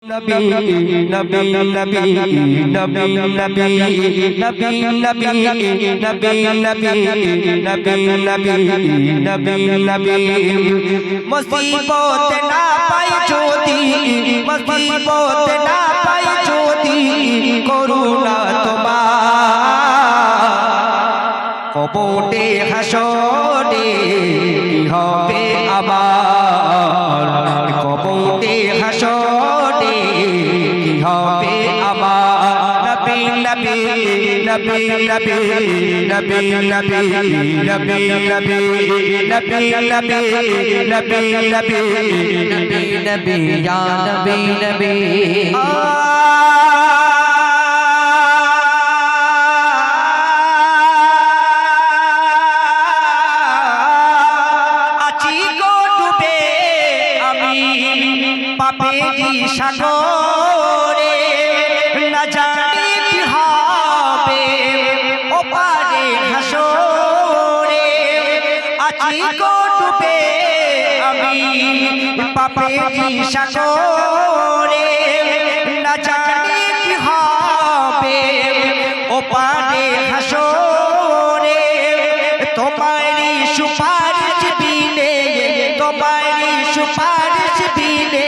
নবী নবী নবী নবী নবী নবী নবী নবী নবী নবী মুসিবত না পাই যদি মুসিবত না পাই যদি করুণা তোমার কবরে হাসরে কি হবে আবার কবরে হাসরে কি হবে আবার নবী নবী নবী নবী নবী নবী নবী নবী নবী নবী নবী নবী নবী ইয়া নবী নবী পাপেরি সাগরে না জানি কি হবে ওপারে হাসরে আছি গো ডুবে আমি পাপেরি সাগরে না জানি কি হবে ওপারে হাসরে তোমারই সুপারিশ বিনে তোমারই সুপারিশ বিনে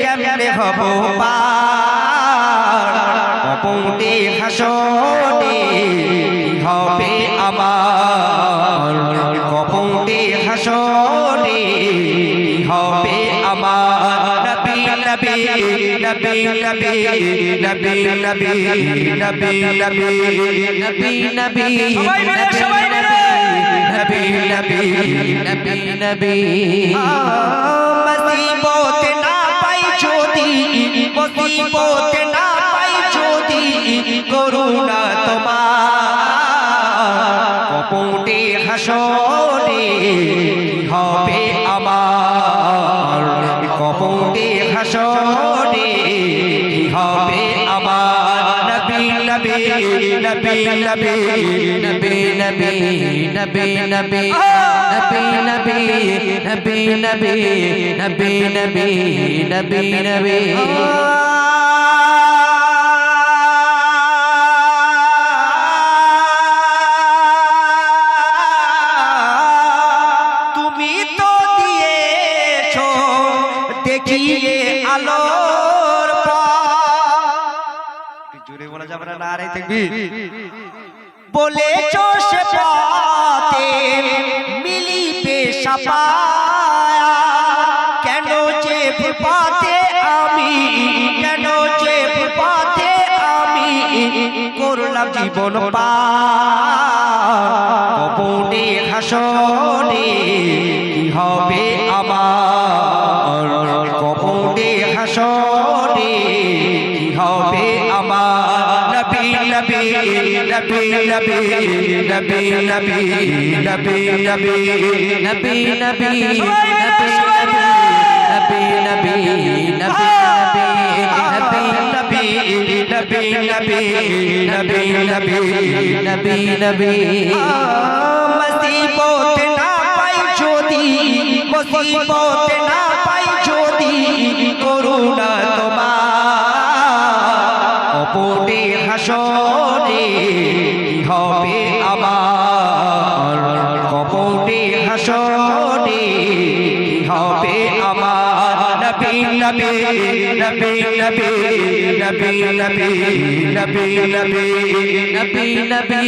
কেমনে হব পার কবরে হাসরে কি হবে আমার কবরে হাসরে কি হবে আমার নবী নবী নবী নবী নবী নবী নবী নবী নবী নবী সবাই মিলে নবী নবী নবী নবী মুসিবত না পাই যদি মুসিবত না পাই যদি করুণা তোমার কবরে হাসরে কি হবে আমার কবরে হাসরে কি হবে আমার নবী নবী নবী নবী নবী নবী নবী নবী নবী নবী নবী নবী নবী নবী নবী তুমি তো দিয়েছো দেখিয়ে আলোর পথ জোরে বলা যাবে না নারে তাকবীর বলেছো সে পথে মিলিবে সাফায়া কেন যে পথে আমি কেন যে পথে আমি করলাম জীবন পার কবরে হাসরে কি হবে আমার কবরে হাসরে কি হবে আমার নবী নবী নবী নবী নবী নবী নবী নবী নবী নবী নবী নবী নবী নবী মুসিবত না পাই যদি মুসিবত না পাই যদি করুণা তোমার কবরে হাসরে কি হবে আমার কবরে হাসরে কি হবে আমার নবী নবী নবী নবী নবী নবী নবী নবী নবী নবী নবী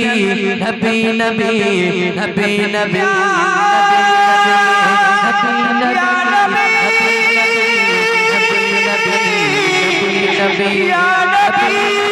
নবী নবী নবী নবী নবী